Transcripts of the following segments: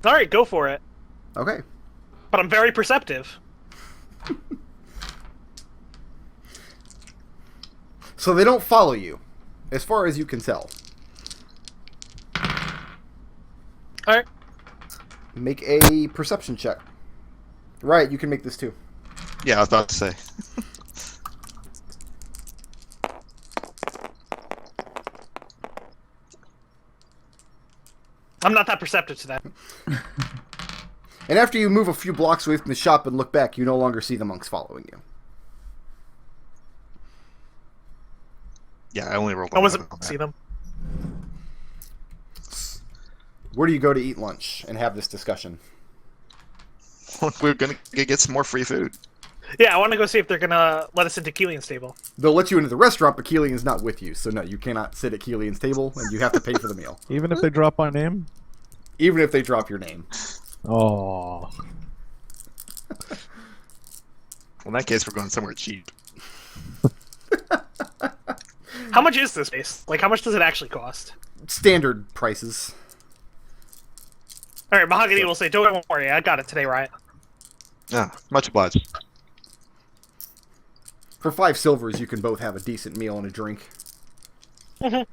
Alright, go for it. Okay. But I'm very perceptive. So they don't follow you, as far as you can tell. Alright. Make a perception check. Right, you can make this too. Yeah, I was about to say. I'm not that perceptive to that. And after you move a few blocks away from the shop and look back, you no longer see the monks following you. Yeah, I only rolled. I wasn't see them. Where do you go to eat lunch and have this discussion? We're gonna get some more free food. Yeah, I want to go see if they're gonna let us into Kelian's table. They'll let you into the restaurant, but Kelian's not with you, so no, you cannot sit at Kelian's table, and you have to pay for the meal. Even if they drop my name? Even if they drop your name. Oh. Well, in that case, we're going somewhere cheap. How much is this space? Like, how much does it actually cost? Standard prices. Alright, Mahogany will say, don't worry, I got it today, Riot. Yeah, much obliged. For 5 silvers, you can both have a decent meal and a drink. Mm-hmm.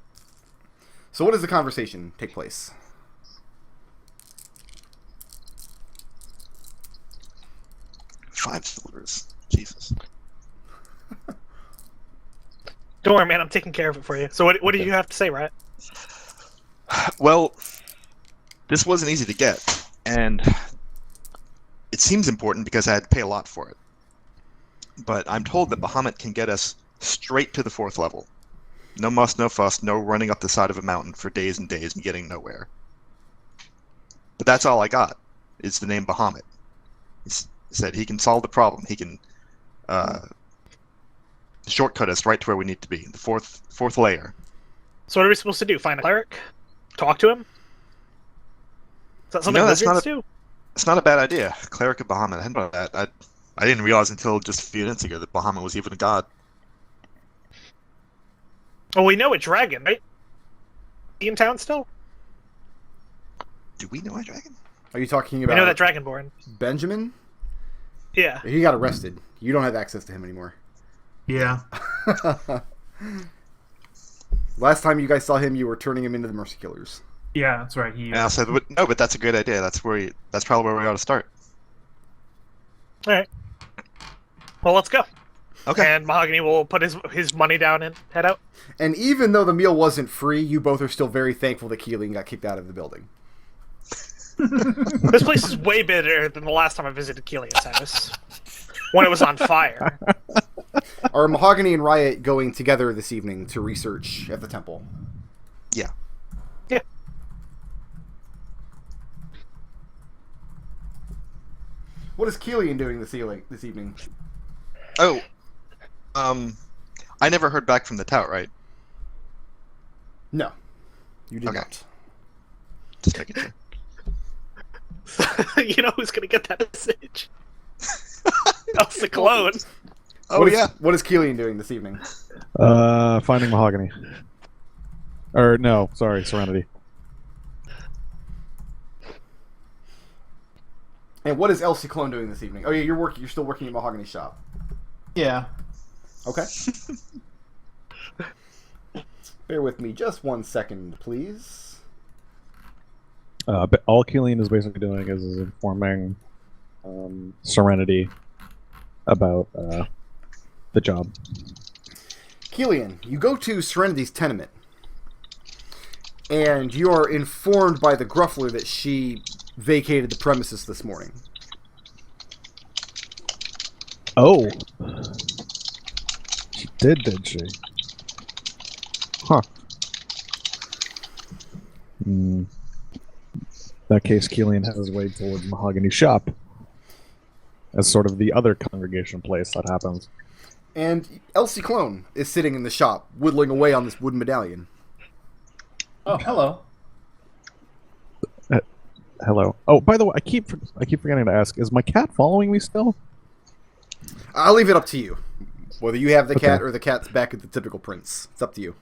So what does the conversation take place? $5. Jesus. Don't worry, man, I'm taking care of it for you. So what do you have to say, Riot? Well, this wasn't easy to get, and it seems important because I had to pay a lot for it. But I'm told that Bahamut can get us straight to the 4th level. No muss, no fuss, no running up the side of a mountain for days and days and getting nowhere. But that's all I got, is the name Bahamut. He said he can solve the problem. He can shortcut us right to where we need to be, the fourth layer. So what are we supposed to do? Find a cleric? Talk to him? Is that something wizards do? It's not a bad idea. Cleric of Bahamut. I hadn't thought of that. I didn't realize until just a few minutes ago that Bahamut was even a god. Well, we know a dragon, right? He in town still? Do we know a dragon? Are you talking about We know that Dragonborn. Benjamin? Yeah. He got arrested. You don't have access to him anymore. Yeah. Last time you guys saw him, you were turning him into the Mercy Killers. Yeah, that's right. And I said, no, but that's a good idea. That's probably where we ought to start. Alright. Well, let's go. Okay. And Mahogany will put his money down and head out. And even though the meal wasn't free, you both are still very thankful that Kelian got kicked out of the building. This place is way better than the last time I visited Kelian's house. When it was on fire. Are Mahogany and Riot going together this evening to research at the temple? Yeah. Yeah. What is Kelian doing this evening? Oh. I never heard back from the tout, right? No. You did Okay. not. Just making sure. You know who's gonna get that message? Ciclon. Oh, yeah. What is Kelian doing this evening? Finding Mahogany. Or, no, sorry, Serenity. And what is Ciclon doing this evening? Oh yeah, you're still working at Mahogany's shop. Yeah. Okay. Bear with me just 1 second, please. But all Kelian is basically doing is informing Serenity about the job. Kelian, you go to Serenity's tenement, and you are informed by the Gruffler that she vacated the premises this morning. Oh. She did she? Huh. In that case, Kelian has his way towards Mahogany's shop as sort of the other congregation place that happens. And Ciclon is sitting in the shop, whittling away on this wooden medallion. Oh, hello. Hello. Oh, by the way, I keep forgetting to ask: is my cat following me still? I'll leave it up to you. Whether you have the Okay. cat or the cat's back at the typical prince. It's up to you.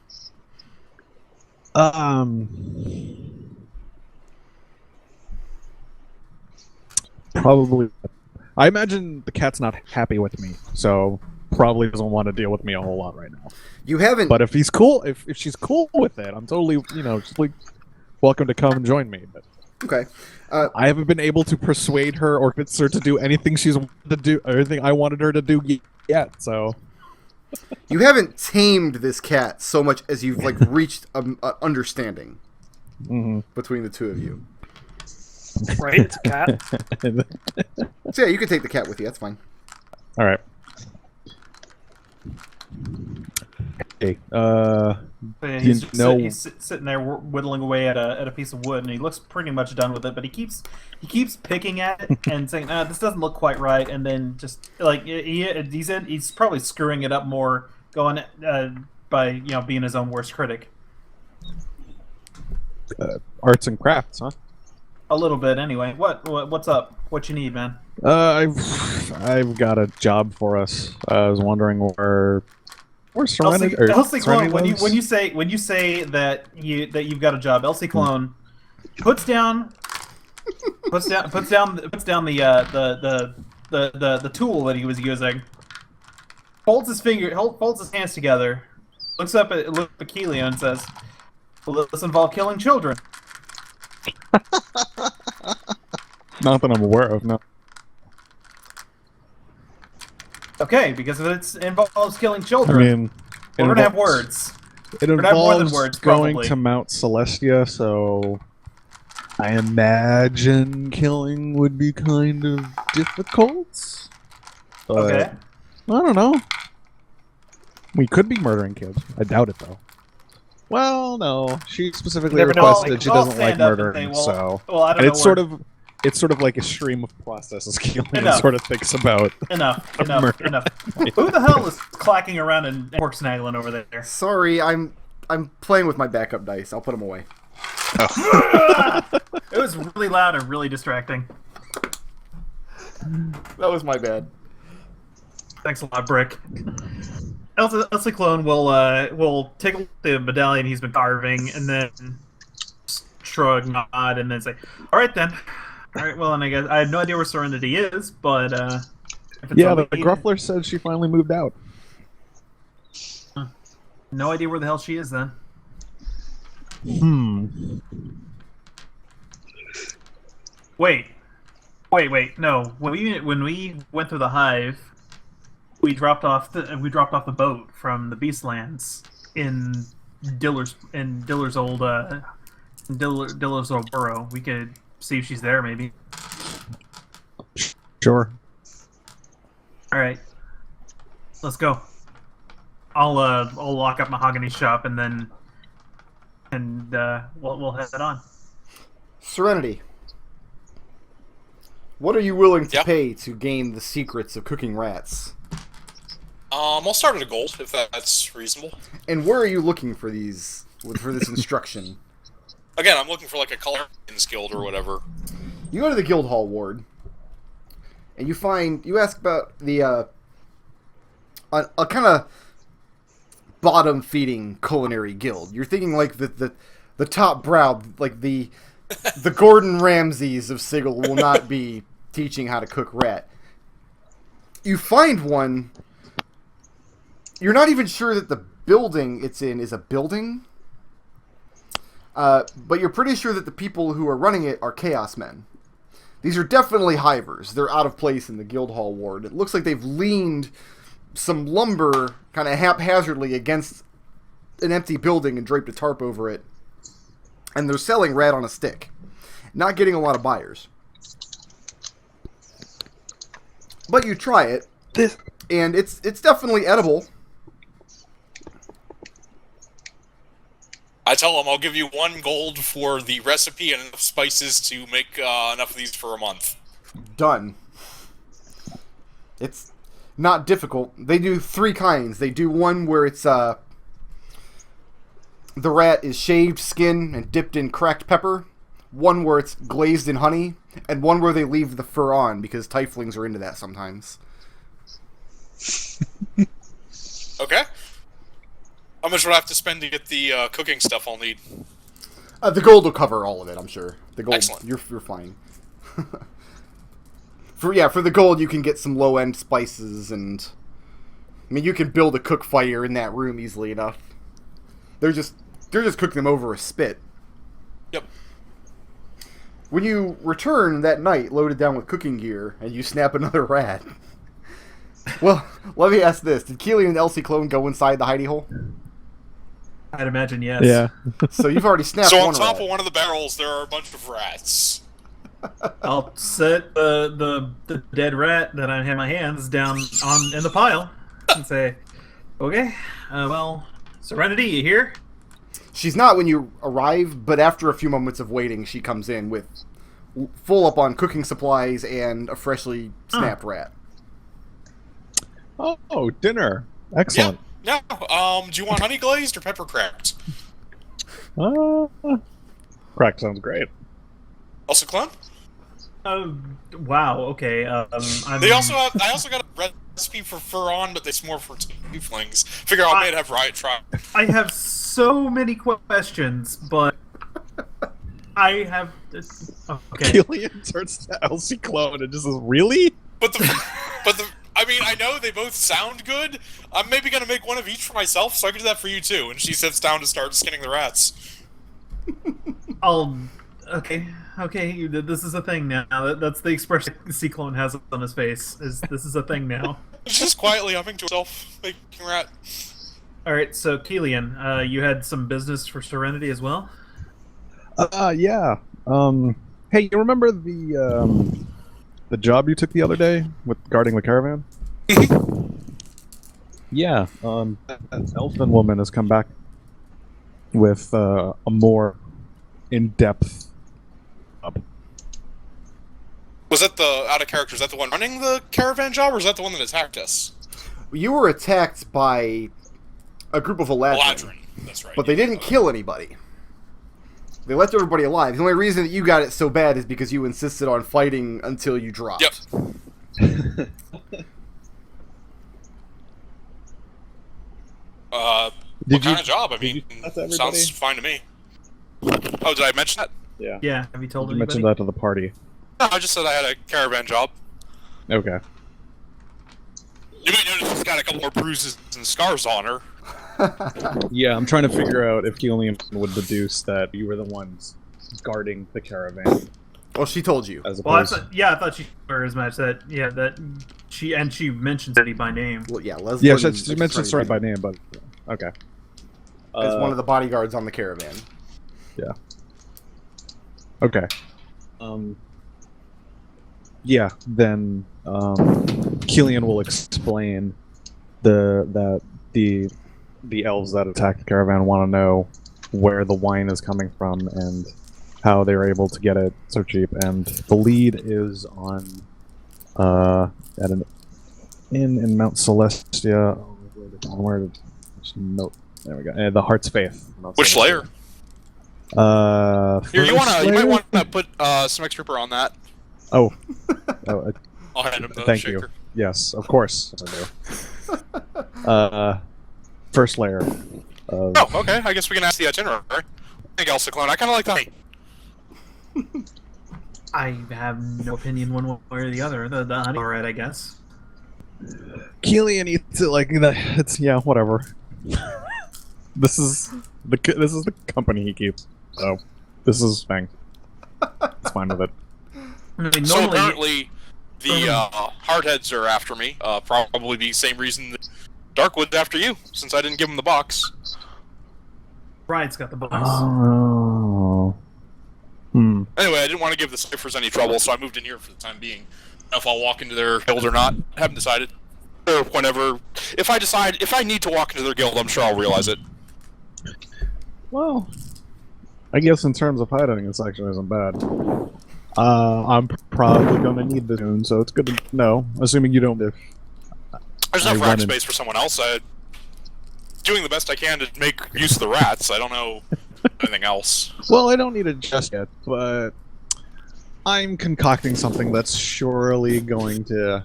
Probably. I imagine the cat's not happy with me, so probably doesn't want to deal with me a whole lot right now. You haven't. But if he's cool, if she's cool with it, I'm totally, just like, welcome to come and join me. But Okay. I haven't been able to persuade her or convince her to do anything she's wanted to do, or anything I wanted her to do yet. So You haven't tamed this cat so much as you've like reached a understanding between the two of you. Right? It's a cat. So yeah, you can take the cat with you. That's fine. All right. Hey, He's sitting there whittling away at a piece of wood, and he looks pretty much done with it. But he keeps picking at it and saying, "This doesn't look quite right," and then just like he's probably screwing it up more, going by being his own worst critic. arts and crafts, huh? A little bit, anyway. What's up? What you need, man? I've got a job for us. I was wondering where Serenity. Clone, when you say that you've got a job, Elsie Clone puts down the tool that he was using, holds his hands together, looks up at Kelian and says, "Will this involve killing children?" Not that I'm aware of, no. Okay, because if it involves killing I children, mean, we're gonna have words. It We're gonna have more than involves words, going probably. to Mount Celestia, so I imagine killing would be kind of difficult. But Okay. I don't know. We could be murdering kids. I doubt it, though. Well, no. She specifically Never know. requested she I'll doesn't like stand up and murdering, say, so... Well, I don't And know. it's sort of like a stream of processes Keelan Enough. sort of thinks about. Enough. Murder. Who the hell is clacking around and pork snaggling over there? Sorry, I'm playing with my backup dice. I'll put them away. It was really loud and really distracting. That was my bad. Thanks a lot, Brick. Elsie Clone will take a look at the medallion he's been carving and then shrug, nod, and then say, "All right then. All right. Well, and I guess I have no idea where Serenity is, but if it's Yeah, over the here- Gruffler said she finally moved out. no idea where the hell she is then." Wait. No. When we went through the hive, we dropped off the boat from the Beastlands in Diller's old burrow. We could see if she's there, maybe. Sure. All right, let's go. I'll lock up Mahogany's shop and then we'll head on. Serenity. What are you willing to Yep. pay to gain the secrets of cooking rats? I'll start at a gold, if that's reasonable. And where are you looking for this instruction? Again, I'm looking for like a color guild or whatever. You go to the guild hall ward, and you ask about the a kind of bottom feeding culinary guild. You're thinking like the top brow, like the Gordon Ramsays of Sigil will not be teaching how to cook rat. You find one. You're not even sure that the building it's in is a building. But you're pretty sure that the people who are running it are Chaos Men. These are definitely hivers. They're out of place in the guild hall ward. It looks like they've leaned some lumber kind of haphazardly against an empty building and draped a tarp over it. And they're selling rat on a stick. Not getting a lot of buyers. But you try it, and it's definitely edible. I tell them I'll give you 1 gold for the recipe and enough spices to make enough of these for a month. Done. It's not difficult. They do 3 kinds. They do one where it's the rat is shaved skin and dipped in cracked pepper, one where it's glazed in honey, and one where they leave the fur on because tieflings are into that sometimes. Okay. How much would I have to spend to get the cooking stuff I'll need? The gold will cover all of it, I'm sure. The gold, Excellent. You're fine. For the gold, you can get some low-end spices, and I mean, you can build a cook fire in that room easily enough. They're just cooking them over a spit. Yep. When you return that night, loaded down with cooking gear, and you snap another rat. Well, let me ask this: did Kelian and Ciclon go inside the hidey hole? I'd imagine yes. Yeah. So you've already snapped So on one top rat. of one of the barrels, there are a bunch of rats. I'll set the dead rat that I have in my hands down in the pile and say, "Okay, well, Serenity, you here?" She's not when you arrive, but after a few moments of waiting, she comes in with full up on cooking supplies and a freshly snapped rat. Oh, dinner. Excellent. Yeah. Do you want honey glazed or pepper cracked? Crack sounds great. Also, clone? Wow. Okay. I also got a recipe for Furon, but it's more for Tieflings. Figure out I may have Riot try. I have so many questions, but I have this. Okay. Kelian turns to Ciclon and just says, "Really?" But I mean, I know they both sound good. I'm maybe gonna make one of each for myself, so I can do that for you too. And she sits down to start skinning the rats. Okay. This is a thing now. That's the expression Ciclon has on his face. This is a thing now. She's just quietly humming to herself, making rat. All right. So Kelian, you had some business for Serenity as well. Yeah. Hey, you remember the job you took the other day with guarding the caravan? Yeah. That elfin woman has come back with a more in-depth job. Was that the out of character? Is that the one running the caravan job, or is that the one that attacked us? You were attacked by a group of Eladrin. That's right. but they didn't kill anybody. They left everybody alive. The only reason that you got it so bad is because you insisted on fighting until you dropped. Yep. What kind of job? I mean, sounds fine to me. Oh, did I mention that? Yeah. Yeah. Have you told You anybody? mentioned that to the party. No, I just said I had a caravan job. Okay. You may notice she's got a couple more bruises and scars on her. Yeah, I'm trying to figure out if Kelian would deduce that you were the ones guarding the caravan. Well, she told you. As Well, I opposed thought she or as much that she mentioned Serenity by name. Well, yeah, Leslie. Yeah, she mentioned Sorry by name, but okay. As one of the bodyguards on the caravan. Yeah. Okay. Yeah, then Kelian will explain that the elves that attack the caravan want to know where the wine is coming from and how they were able to get it so cheap. And the lead is on at an inn in Mount Celestia. Where note? There we go. The Heart's Faith. Which layer? Here, you might want to put some extra pepper on that. Oh. I'll hand him the Thank shaker. you. Yes, of course I do. First layer. Oh, okay. I guess we can ask the itinerary. I think Ciclon. I kind of like the height. I have no opinion one way or the other. The honey, all right, I guess. Kelian eats it like that. It's whatever. This is the company he keeps. So this is fine. It's fine with it. I mean, So normally, apparently, the hardheads are after me. Probably the same reason that Darkwood's after you, since I didn't give him the box. Riot's got the box. Oh. Anyway, I didn't want to give the ciphers any trouble, so I moved in here for the time being. I don't know if I'll walk into their guild or not. Haven't decided. Or whenever, if I need to walk into their guild, I'm sure I'll realize it. Well, I guess in terms of hiding, this actually isn't bad. I'm probably gonna need this soon, so it's good to know. Assuming you don't. There's enough rack space for someone else. I'm doing the best I can to make use of the rats. I don't know anything else. Well, I don't need it just yet, but I'm concocting something that's surely going to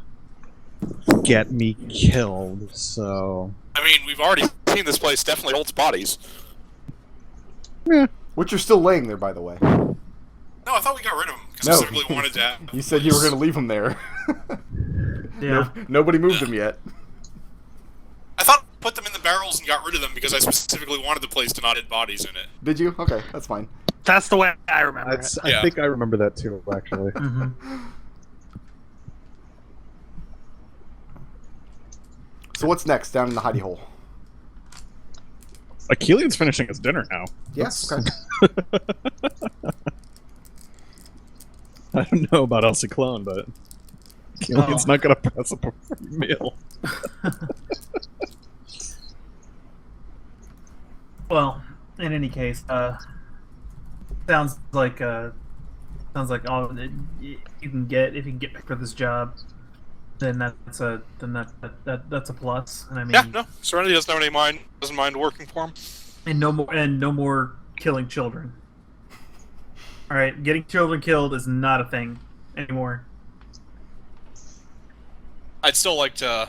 get me killed, so... I mean, we've already seen this place definitely holds bodies. Yeah. Which are still laying there, by the way. No, I thought we got rid of them. Because No. I specifically wanted to have You said you were going to leave him there. Yeah. Nobody moved him yet. I thought I put them in the barrels and got rid of them because I specifically wanted the place to not have bodies in it. Did you? Okay, that's fine. That's the way I remember it. I Yeah. think I remember that too, actually. So what's next down in the hidey hole? Kelian's finishing his dinner now. Yes. That's- Okay. I don't know about Ciclon, but Kelian's not gonna pass up a free meal. Well, in any case, sounds like all that you can get if you can get picked for this job, then that's a plus. And I mean, Yeah, no. Serenity doesn't mind working for him. and no more killing children. All right, getting children killed is not a thing anymore. I'd like to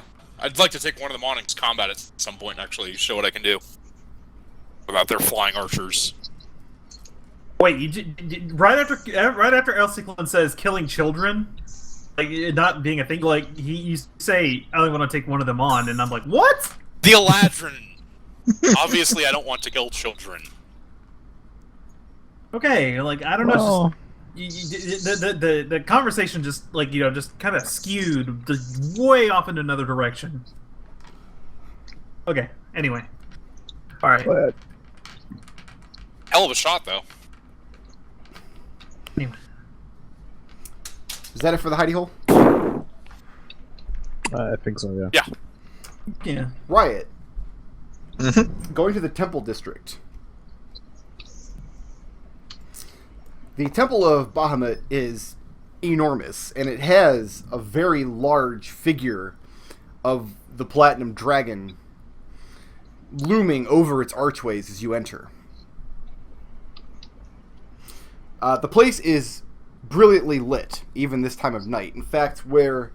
take one of them on in combat at some point and actually show what I can do about their flying archers. Wait, right after Ciclon says killing children, like it not being a thing, like you say I only want to take one of them on, and I'm like, what? The Eladrin. Obviously, I don't want to kill children. Okay, like I don't know. Well, It's just, the conversation just just kind of skewed way off in another direction. Okay. Anyway. All right. but Hell of a shot, though. Anyway. Is that it for the hidey hole? I think so, yeah. Yeah. Yeah. Riot. Mm-hmm. Going to the Temple District. The Temple of Bahamut is enormous, and it has a very large figure of the Platinum Dragon looming over its archways as you enter. The place is brilliantly lit, even this time of night. In fact, where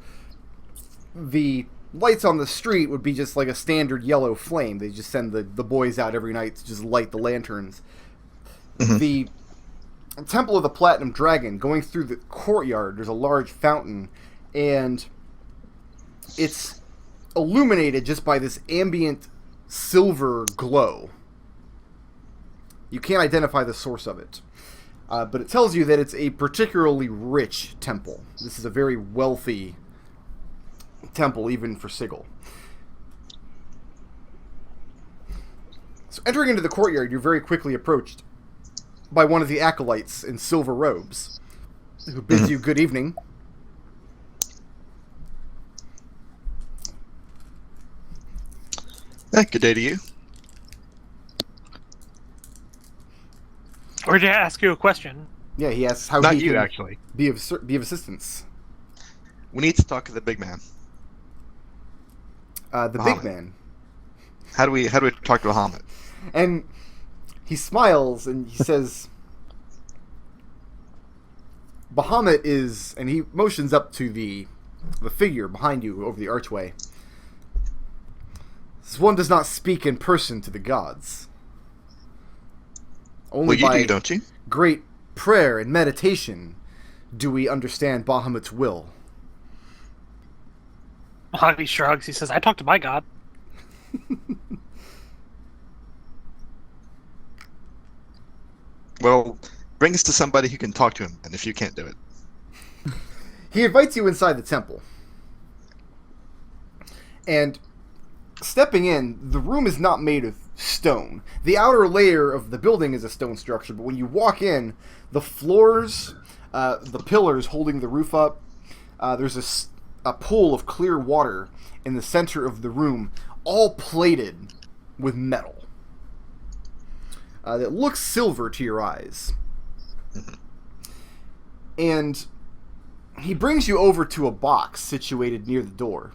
the lights on the street would be just like a standard yellow flame, they just send the boys out every night to just light the lanterns. Mhm. The Temple of the Platinum Dragon, going through the courtyard, there's a large fountain, and it's illuminated just by this ambient silver glow. You can't identify the source of it. But it tells you that it's a particularly rich temple. This is a very wealthy temple, even for Sigil. So entering into the courtyard, you're very quickly approached by one of the acolytes in silver robes, who bids you good evening. Good day to you. Or to ask you a question. Yeah, he asks how Not he you, can actually. be of assistance. We need to talk to the big man. The big Bahamut. man. How do we talk to Bahamut? And he smiles and he says, Bahamut is, and he motions up to the figure behind you over the archway. Says, one does not speak in person to the gods. Only Well, you by do, don't you? great prayer and meditation do we understand Bahamut's will. Mahogany shrugs. He says, I talk to my god. Well, bring us to somebody who can talk to him, and if you can't do it. He invites you inside the temple. And stepping in, the room is not made of stone. The outer layer of the building is a stone structure, but when you walk in, the floors, the pillars holding the roof up, there's a pool of clear water in the center of the room, all plated with metal. That looks silver to your eyes. And he brings you over to a box situated near the door.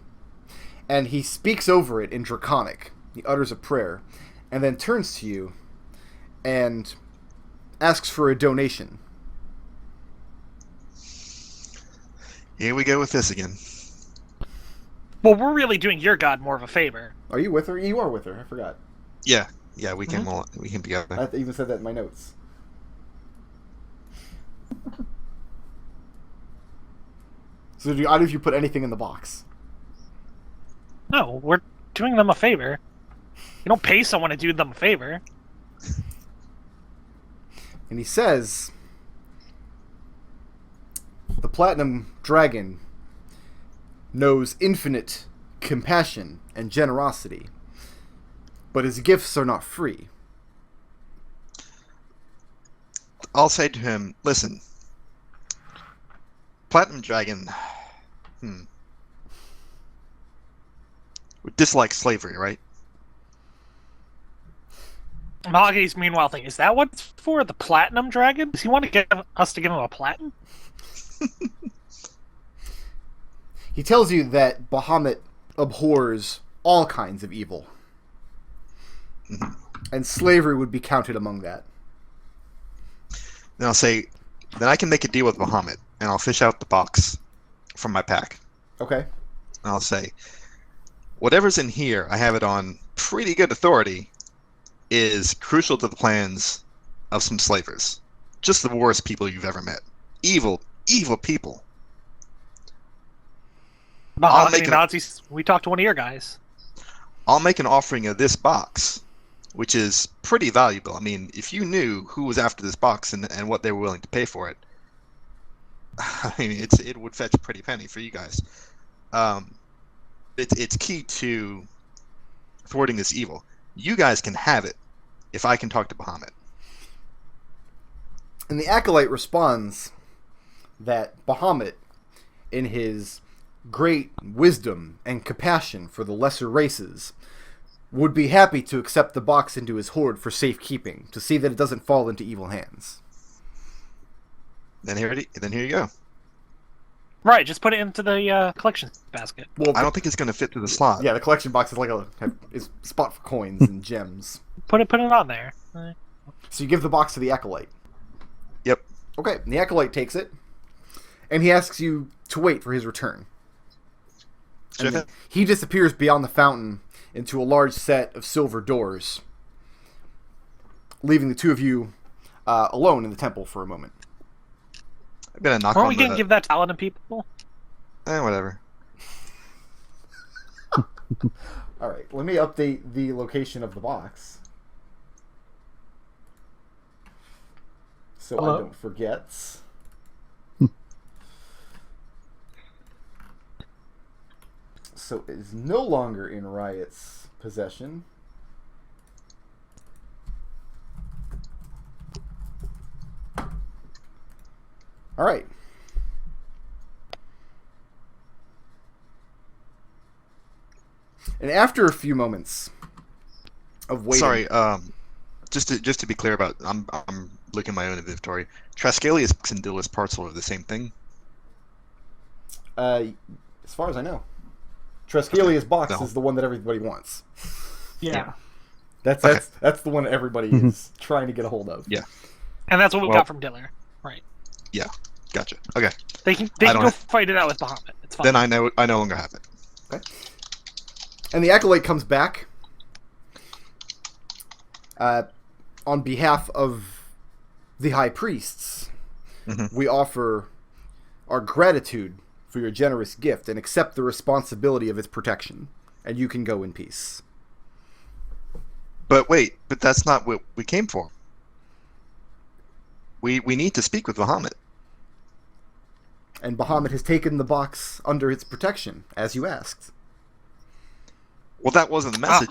And he speaks over it in Draconic. He utters a prayer, and then turns to you and asks for a donation. Here we go with this again. Well, we're really doing your god more of a favor. Are you with her? You are with her. I forgot. Yeah, we can we can I together. even said that in my notes. So do either of you put anything in the box? No, we're doing them a favor. You don't pay someone to do them a favor. And he says, the Platinum Dragon knows infinite compassion and generosity, but his gifts are not free. I'll say to him, listen, Platinum Dragon would dislike slavery, right? Mahogany's meanwhile thing, is that what it's for? The Platinum Dragon? Does he want to get us to give him a platinum? He tells you that Bahamut abhors all kinds of evil. And slavery would be counted among that. Then I'll say, then I can make a deal with Bahamut, and I'll fish out the box from my pack. Okay. And I'll say, whatever's in here, I have it on pretty good authority, is crucial to the plans of some slavers. Just the worst people you've ever met. Evil, evil people. Mahogany Nazis. We talked to one of your guys. I'll make an offering of this box, which is pretty valuable. I mean, if you knew who was after this box and what they were willing to pay for it, I mean, it would fetch a pretty penny for you guys. It's key to thwarting this evil. You guys can have it if I can talk to Bahamut. And the Acolyte responds that Bahamut, in his great wisdom and compassion for the lesser races, would be happy to accept the box into his hoard for safekeeping, to see that it doesn't fall into evil hands. Then here you go. Right, just put it into the collection basket. Well, I don't think it's going to fit through the slot. Yeah, the collection box is like is a spot for coins and gems. Put it on there. So you give the box to the Acolyte. Yep. Okay, and the Acolyte takes it, and he asks you to wait for his return. And then he disappears beyond the fountain into a large set of silver doors, leaving the two of you alone in the temple for a moment. I'm going to knock Aren't on we going to give that to Paladin people? Whatever. Alright, let me update the location of the box, so Hello? I don't forget. So it is no longer in Riot's possession. Alright. And after a few moments of waiting... Sorry, just to be clear about, I'm looking at my own inventory. Traskelius and Dillis Parcel are the same thing? As far as I know. Traskelia's box No. is the one that everybody wants. Yeah. That's the one everybody is trying to get a hold of. Yeah. And that's what we Well- got from Diller. Right. Yeah, gotcha. Okay, They can I don't go have- fight it out with Bahamut. It's fine. then I no longer have it. Okay. And the Acolyte comes back on behalf of the High Priests. Mhm. We offer our gratitude for your generous gift and accept the responsibility of its protection. And you can go in peace. But wait, that's not what we came for. We need to speak with Bahamut. And Bahamut has taken the box under its protection, as you asked. Well, that wasn't the message.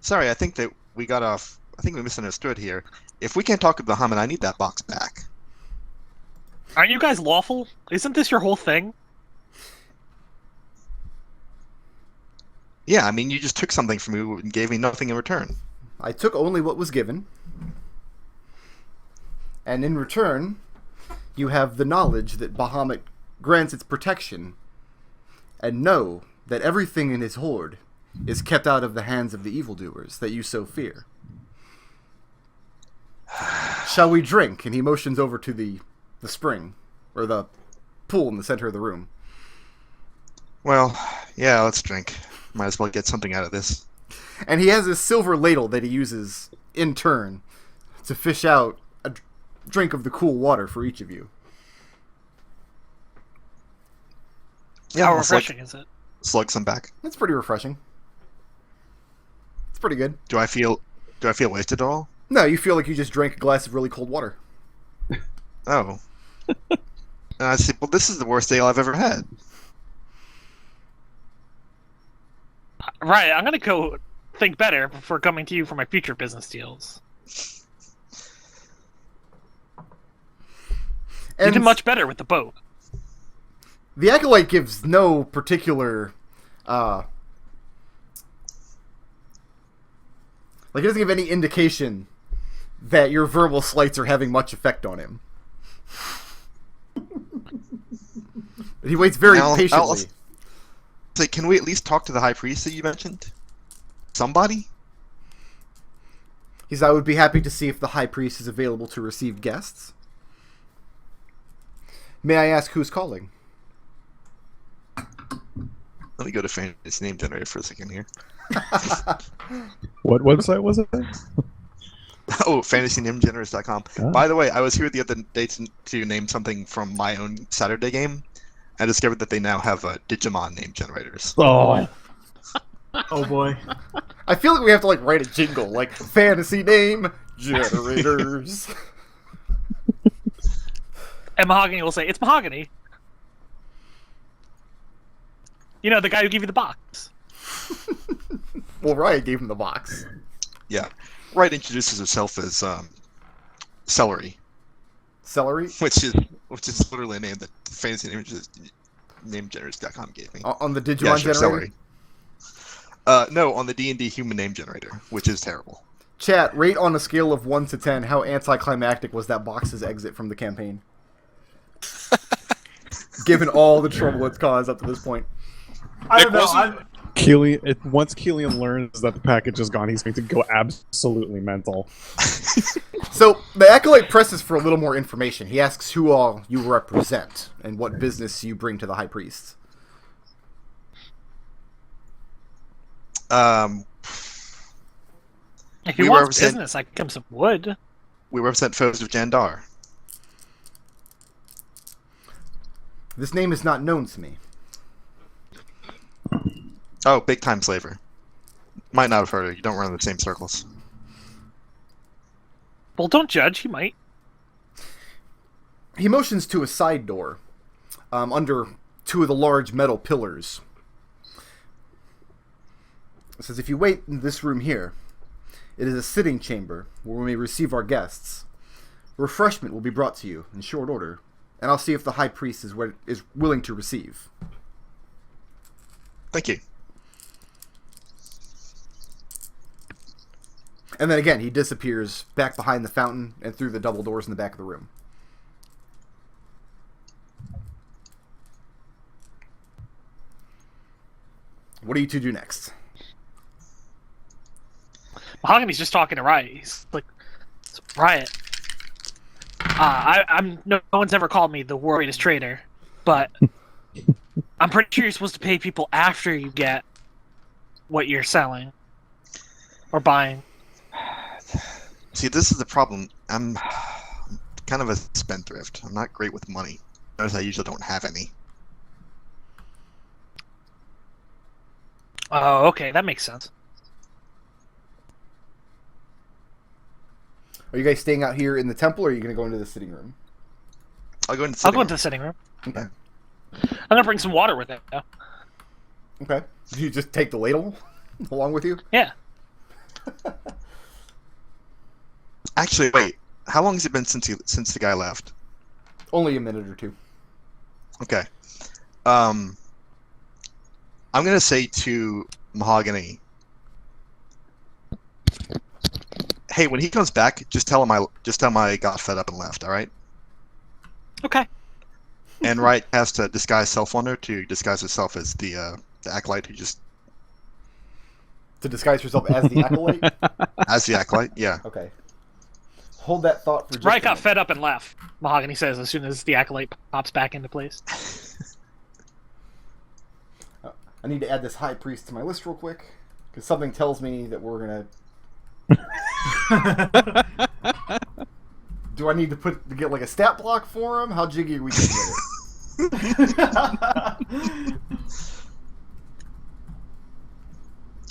Sorry, I think that we got off. I think we misunderstood here. If we can't talk with Bahamut, I need that box back. Aren't you guys lawful? Isn't this your whole thing? Yeah, I mean, you just took something from me and gave me nothing in return. I took only what was given. And in return, you have the knowledge that Bahamut grants its protection, and know that everything in his hoard is kept out of the hands of the evildoers that you so fear. Shall we drink? And he motions over to the spring, or the pool in the center of the room. Well, yeah, let's drink. Might as well get something out of this. And he has a silver ladle that he uses in turn to fish out a drink of the cool water for each of you. Yeah, How I'll refreshing is it? slug some back. That's pretty refreshing. It's pretty good. Do I feel wasted at all? No, you feel like you just drank a glass of really cold water. Oh. And I say, well, this is the worst ale I've ever had. Right, I'm gonna go think better before coming to you for my future business deals. You And did much better with the boat. the Acolyte gives no particular, like he doesn't give any indication that your verbal slights are having much effect on him. He waits very patiently. Say, can we at least talk to the High Priest that you mentioned? Somebody? He says, I would be happy to see if the High Priest is available to receive guests. May I ask who's calling? Let me go to Fantasy Name Generator for a second here. What website was it? Oh, fantasynamegenerators.com. Oh. By the way, I was here the other day to name something from my own Saturday game. I discovered that they now have Digimon name generators. Oh, Oh boy. I feel like we have to like write a jingle, like fantasy name generators. And Mahogany will say, "It's Mahogany." You know, the guy who gave you the box. Well, Riot gave him the box. Yeah. Wright introduces herself as Celery, Celery? which is literally a name that fantasynamegenerators.com gave me. On the Digimon Yeah, sure, generator? Celery. No, on the D&D human name generator, which is terrible. Chat, rate on a scale of 1 to 10, how anticlimactic was that box's exit from the campaign? Given all the trouble it's caused up to this point. I don't know. wasn't- Once Kelian learns that the package is gone, he's going to go absolutely mental. So, the Acolyte presses for a little more information. He asks who all you represent, and what business you bring to the High Priest. If he We wants represent- business, I can give him some wood. We represent foes of Jandar. This name is not known to me. Oh, big time slaver. Might not have heard it. You don't run in the same circles. Well, don't judge. He might. He motions to a side door, under two of the large metal pillars. It says, if you wait in this room here, it is a sitting chamber where we may receive our guests. Refreshment will be brought to you in short order, and I'll see if the High Priest is willing to receive. Thank you. And then again, he disappears back behind the fountain and through the double doors in the back of the room. What do you two do next? Mahogany's just talking to Riot. He's like, Riot. No one's ever called me the world's greatest trader, but I'm pretty sure you're supposed to pay people after you get what you're selling or buying. See, this is the problem. I'm kind of a spendthrift. I'm not great with money. Notice I usually don't have any. Oh, okay, that makes sense. Are you guys staying out here in the temple, or are you going to go into the sitting room? I'll go into the I'll sitting go into room. the sitting room. Okay. I'm gonna bring some water with it. Though. Okay. Do you just take the ladle along with you? Yeah. Actually, wait. How long has it been since the guy left? Only a minute or two. Okay. I'm gonna say to Mahogany, hey, when he comes back, just tell him I got fed up and left. All right. Okay. And Riot has to disguise self-wonder to disguise herself as the acolyte who just To disguise herself as the Acolyte? as the acolyte. Yeah. Okay. Hold that thought for just Riot a got minute. fed up and left. Mahogany says as soon as the acolyte pops back into place. I need to add this High Priest to my list real quick, because something tells me that we're going to... Do I need to get like a stat block for him? How jiggy are we going to get it?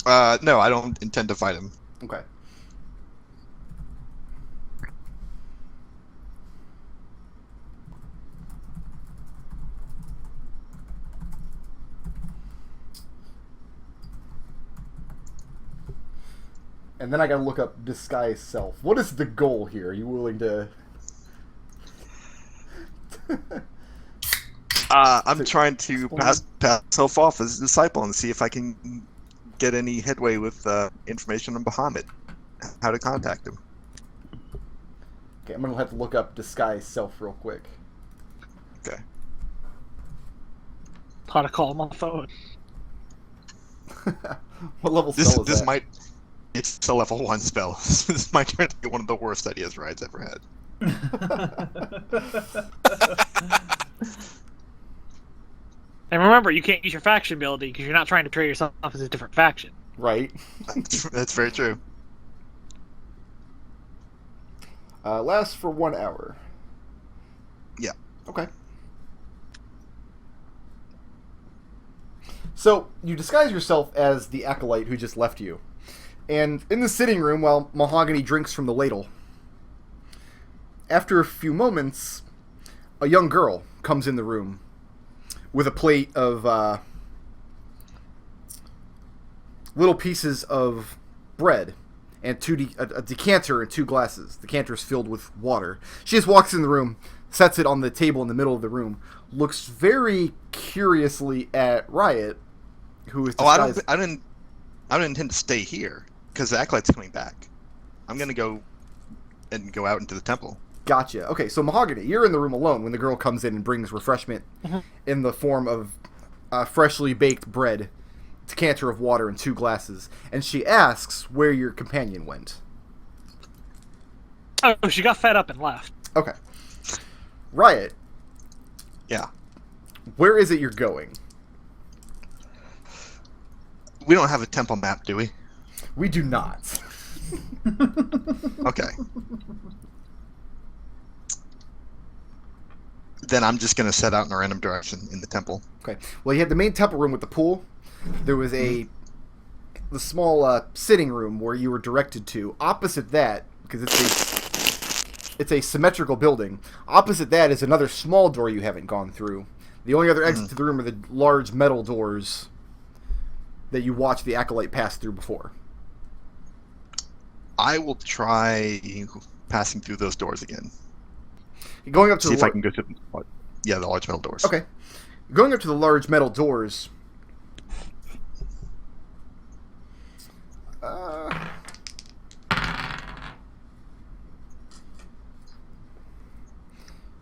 No, I don't intend to fight him. Okay. And then I gotta look up disguise self. What is the goal here? Are you willing to... I'm trying to pass myself off as a disciple and see if I can get any headway with information on Bahamut, how to contact him. Okay, I'm gonna have to look up disguise self real quick. Okay. How to call him on the phone. What level spell is that? It's a level 1 spell. This might turn to be one of the worst ideas Riot's ever had. And remember, you can't use your faction ability because you're not trying to trade yourself as a different faction. Right. That's very true. Lasts for 1 hour. Yeah. Okay. So, you disguise yourself as the acolyte who just left you. And in the sitting room, while Mahogany drinks from the ladle, after a few moments, a young girl comes in the room with a plate of little pieces of bread and a decanter and 2 glasses. The decanter is filled with water. She just walks in the room, sets it on the table in the middle of the room, looks very curiously at Riot, who is disguised... I don't intend to stay here because the acolyte's coming back. I'm gonna go out into the temple. Gotcha. Okay, so Mahogany, you're in the room alone when the girl comes in and brings refreshment in the form of freshly baked bread, decanter of water, and 2 glasses. And she asks where your companion went. Oh, she got fed up and left. Okay. Riot. Yeah. Where is it you're going? We don't have a temple map, do we? We do not. Okay. Then I'm just going to set out in a random direction in the temple. Okay. Well, you had the main temple room with the pool. There was the small sitting room where you were directed to. Opposite that, because it's a symmetrical building. Opposite that is another small door you haven't gone through. The only other exit to the room are the large metal doors that you watched the acolyte pass through before. I will try passing through those doors again. Going up to see if I can go through the large metal doors. Okay. Going up to the large metal doors.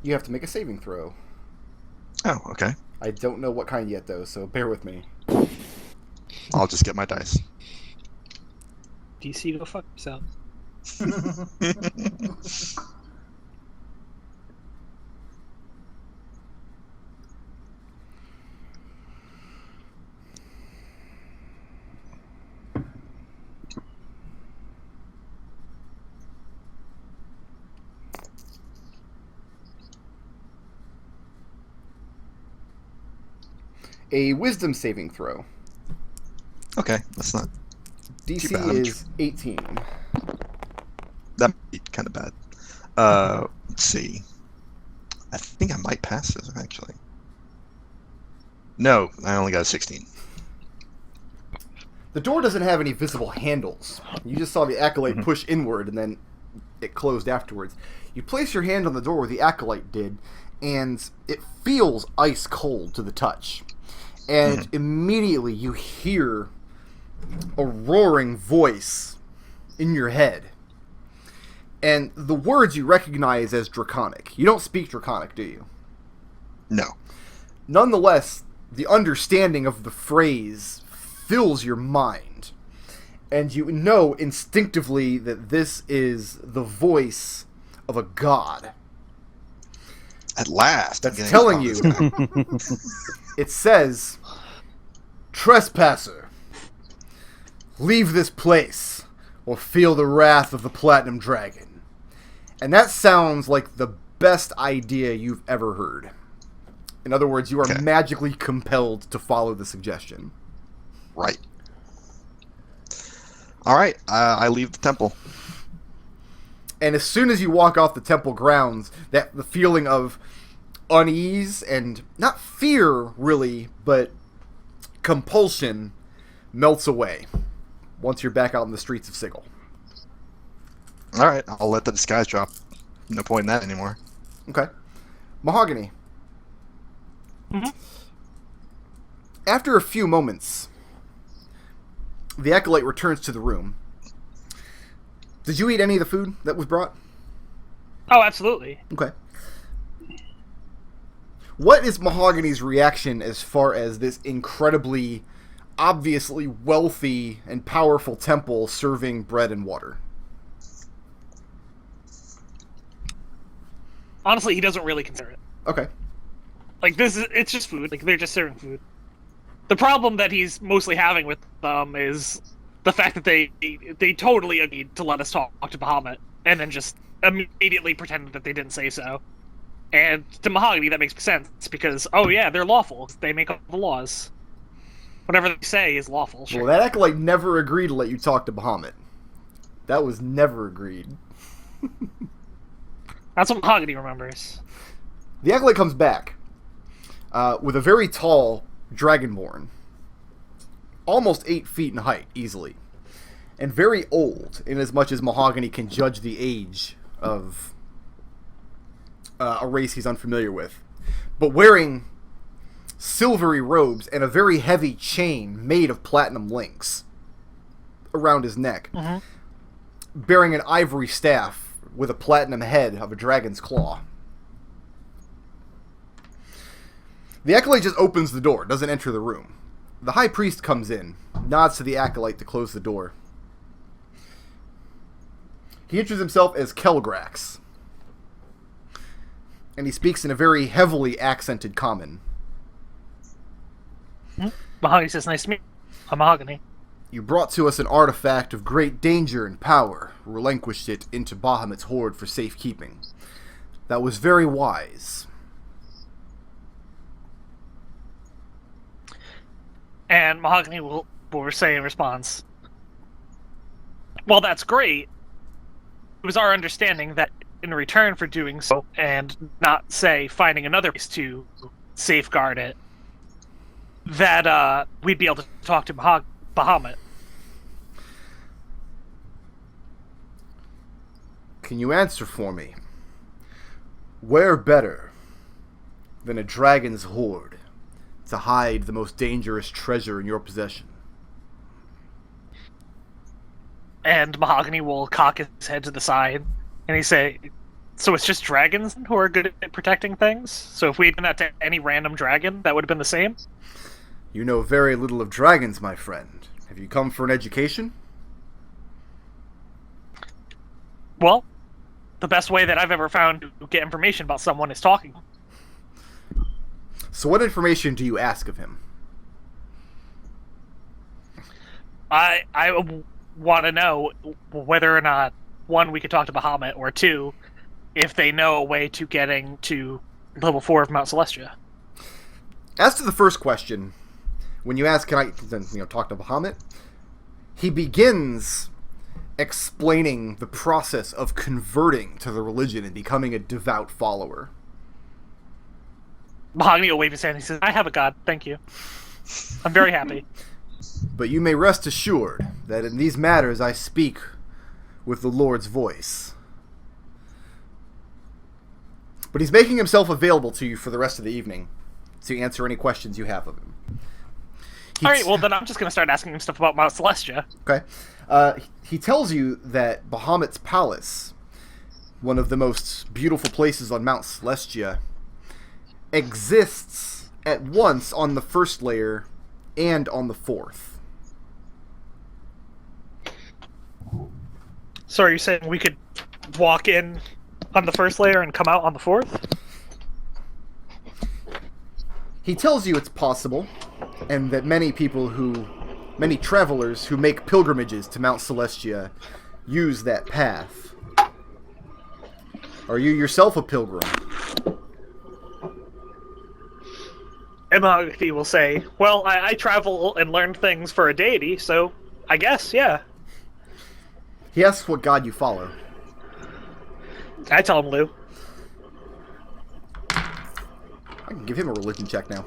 You have to make a saving throw. Oh, okay. I don't know what kind yet, though, so bear with me. I'll just get my dice. DC, go fuck yourself. A wisdom saving throw. Okay, that's not DC bad. is 18. That might be kind of bad. Let's see. I think I might pass this, actually. No, I only got a 16. The door doesn't have any visible handles. You just saw the acolyte push inward, and then it closed afterwards. You place your hand on the door where the acolyte did, and it feels ice cold to the touch. And immediately you hear a roaring voice in your head. And the words you recognize as Draconic. You don't speak Draconic, do you? No. Nonetheless, the understanding of the phrase fills your mind. And you know instinctively that this is the voice of a god. At last. That's telling you. It says, "Trespasser, leave this place or feel the wrath of the Platinum Dragon." And that sounds like the best idea you've ever heard. In other words, you are magically compelled to follow the suggestion. Right. All right, I leave the temple. And as soon as you walk off the temple grounds, the feeling of unease and not fear, really, but compulsion melts away once you're back out in the streets of Sigil. All right, I'll let the disguise drop. No point in that anymore. Okay. Mahogany. Mhm. After a few moments, the acolyte returns to the room. Did you eat any of the food that was brought? Oh, absolutely. Okay. What is Mahogany's reaction as far as this incredibly, obviously wealthy and powerful temple serving bread and water? Honestly, he doesn't really consider it. Okay. Like, it's just food. Like, they're just serving food. The problem that he's mostly having with them is the fact that they totally agreed to let us talk to Bahamut, and then just immediately pretended that they didn't say so. And to Mahogany, that makes sense, because, oh yeah, they're lawful. They make all the laws. Whatever they say is lawful, sure. Well, that acolyte never agreed to let you talk to Bahamut. That was never agreed. That's what Mahogany remembers. The acolyte comes back with a very tall dragonborn, almost 8 feet in height, easily, and very old, in as much as Mahogany can judge the age of a race he's unfamiliar with, but wearing silvery robes and a very heavy chain made of platinum links around his neck, bearing an ivory staff with a platinum head of a dragon's claw. The acolyte just opens the door, doesn't enter the room. The high priest comes in, nods to the acolyte to close the door. He introduces himself as Kelgrax, and he speaks in a very heavily accented common. Mahogany says, nice to meet you. I'm Mahogany. You brought to us an artifact of great danger and power, relinquished it into Bahamut's horde for safekeeping. That was very wise. And Mahogany will say in response, well, that's great. It was our understanding that in return for doing so, and not, say, finding another place to safeguard it, that we'd be able to talk to Bahamut. Can you answer for me? Where better than a dragon's horde to hide the most dangerous treasure in your possession? And Mahogany will cock his head to the side, and he say, so it's just dragons who are good at protecting things? So if we had done that to any random dragon, that would have been the same? You know very little of dragons, my friend. Have you come for an education? Well, the best way that I've ever found to get information about someone is talking. So what information do you ask of him? I want to know whether or not, one, we could talk to Bahamut, or two, if they know a way to getting to level 4 of Mount Celestia. As to the first question, when you ask, can I talk to Bahamut? He begins explaining the process of converting to the religion and becoming a devout follower. Mahogany will wave his hand and he says, I have a god, thank you. I'm very happy. But you may rest assured that in these matters I speak with the Lord's voice. But he's making himself available to you for the rest of the evening to answer any questions you have of him. Alright, well then I'm just going to start asking him stuff about Mount Celestia. Okay. He tells you that Bahamut's palace, one of the most beautiful places on Mount Celestia, exists at once on the first layer and on the fourth. So are you saying we could walk in on the first layer and come out on the fourth? He tells you it's possible, and that many travelers who make pilgrimages to Mount Celestia use that path. Are you yourself a pilgrim? Mahogany will say, well, I travel and learn things for a deity, so I guess, yeah. He asks what god you follow. I tell him Lou. I can give him a religion check now.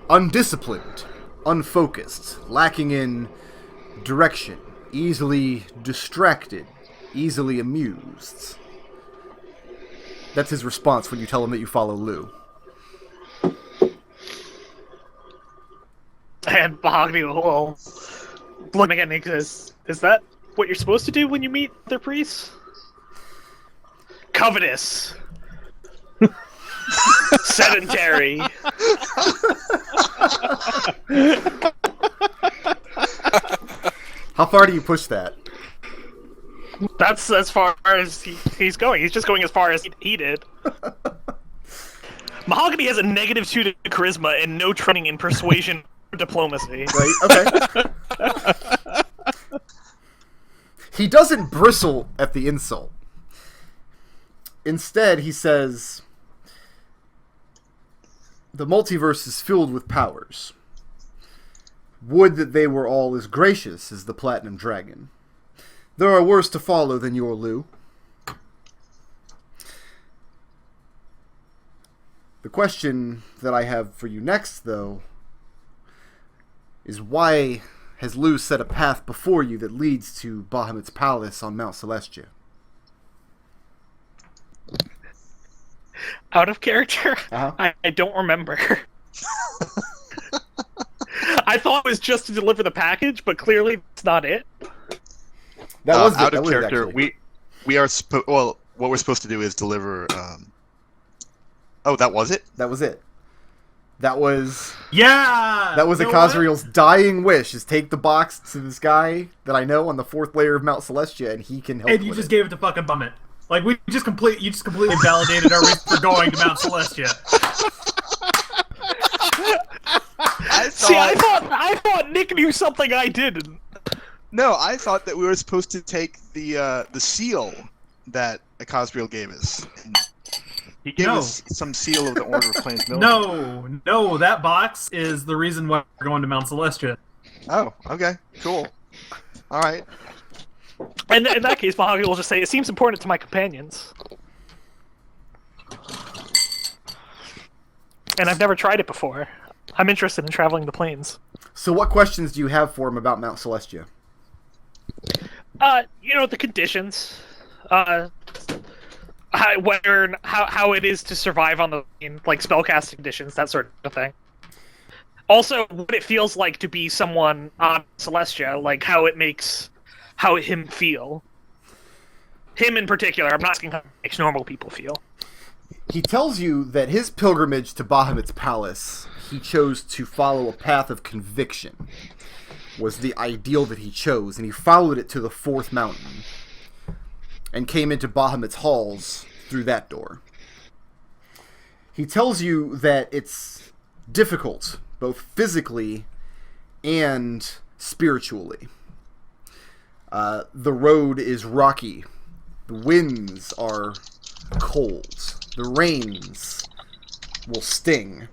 Undisciplined, unfocused, lacking in direction, easily distracted, easily amused. That's his response when you tell him that you follow Lou. And Mahogany will look at Nick and says, "Is that what you're supposed to do when you meet their priests?" Covetous. Sedentary. How far do you push that? That's as far as he's going. He's just going as far as he did. Mahogany has a -2 to charisma and no training in persuasion or diplomacy. Right, okay. He doesn't bristle at the insult. Instead, he says, "The multiverse is filled with powers. Would that they were all as gracious as the Platinum Dragon. There are worse to follow than your Lou. The question that I have for you next, though, is why has Lou set a path before you that leads to Bahamut's palace on Mount Celestia?" Out of character? Uh-huh. I don't remember. I thought it was just to deliver the package, but clearly it's not it. That was out that of was it, character. actually. We are well. What we're supposed to do is deliver. Oh, that was it. That was it. That was Yeah! that was You know what? Akazriel's dying wish: is take the box to this guy that I know on the 4th layer of Mount Celestia, and he can help. And you with just it. gave it to fucking Bummit. Like, you just completely validated our reason for going to Mount Celestia. I thought Nick knew something I didn't. No, I thought that we were supposed to take the seal that Akazriel gave us. And he gave us some seal of the Order of Plains Military. No, that box is the reason why we're going to Mount Celestia. Oh, okay, cool. All right. And in that case, Mahogany will just say, "It seems important to my companions. And I've never tried it before. I'm interested in traveling the plains." So, what questions do you have for him about Mount Celestia? The conditions. How it is to survive on the plane, like spellcasting conditions, that sort of thing. Also, what it feels like to be someone on Celestia, like how him feel. Him in particular, I'm not asking how it makes normal people feel. He tells you that his pilgrimage to Bahamut's palace, he chose to follow a path of conviction, was the ideal that he chose, and he followed it to the 4th mountain, and came into Bahamut's halls through that door. He tells you that it's difficult, both physically and spiritually. The road is rocky. The winds are cold. The rains will sting.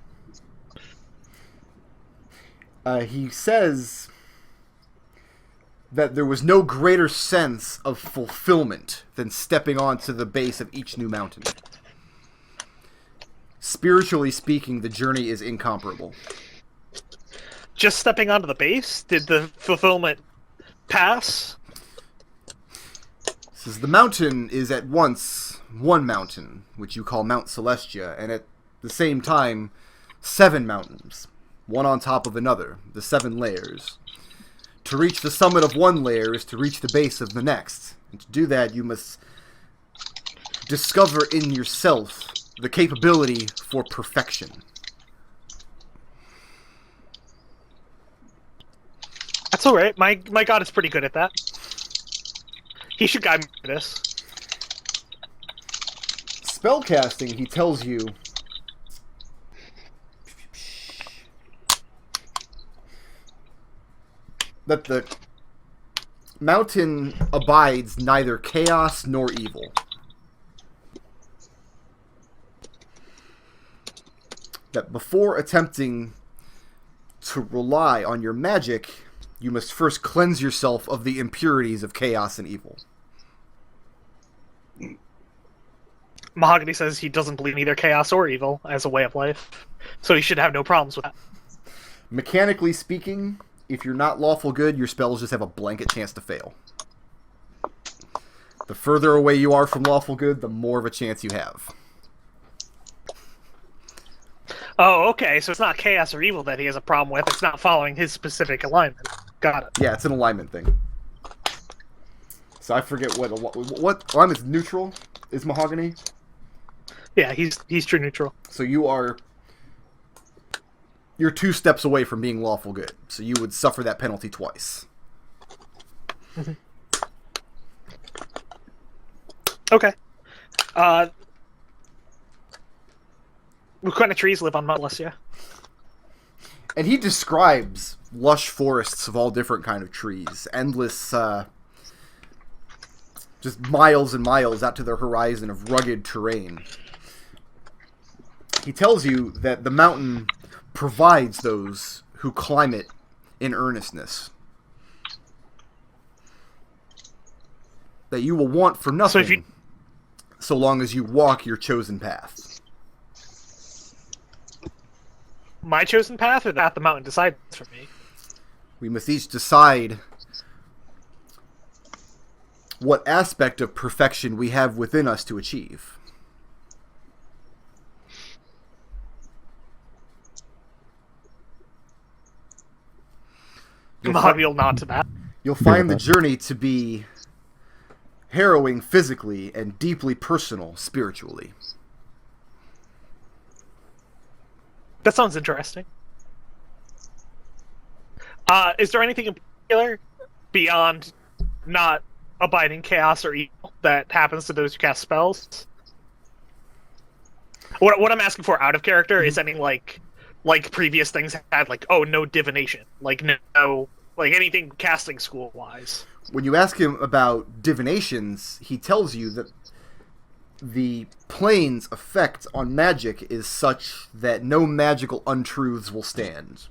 He says that there was no greater sense of fulfillment than stepping onto the base of each new mountain. Spiritually speaking, the journey is incomparable. Just stepping onto the base? Did the fulfillment pass? Says the mountain is at once one mountain, which you call Mount Celestia, and at the same time 7 mountains, one on top of another, the 7 layers. To reach the summit of one layer is to reach the base of the next. And to do that, you must discover in yourself the capability for perfection. That's alright. My god is pretty good at that. He should guide me through this. Spellcasting, he tells you, that the mountain abides neither chaos nor evil. That before attempting to rely on your magic, you must first cleanse yourself of the impurities of chaos and evil. Mahogany says he doesn't believe in either chaos or evil as a way of life, so he should have no problems with that. Mechanically speaking, if you're not lawful good, your spells just have a blanket chance to fail. The further away you are from lawful good, the more of a chance you have. Oh, okay, so it's not chaos or evil that he has a problem with, it's not following his specific alignment. Got it. Yeah, it's an alignment thing. So I forget what alignment's neutral is Mahogany. Yeah, he's true neutral. So you're 2 steps away from being lawful good. So you would suffer that penalty twice. Okay. What kind of trees live on Mount Lessia? And he describes lush forests of all different kind of trees. Endless, just miles and miles out to the horizon of rugged terrain. He tells you that the mountain provides those who climb it in earnestness. That you will want for nothing so long as you walk your chosen path. My chosen path, or the path the mountain decides for me? We must each decide what aspect of perfection we have within us to achieve. Mahogany will nod to that. You'll find the journey to be harrowing physically and deeply personal spiritually. That sounds interesting. Is there anything in particular beyond not abiding chaos or evil that happens to those who cast spells? What I'm asking for out of character is anything like previous things had, like, oh, no divination, like no like anything casting school wise. When you ask him about divinations, he tells you that the plane's effect on magic is such that no magical untruths will stand.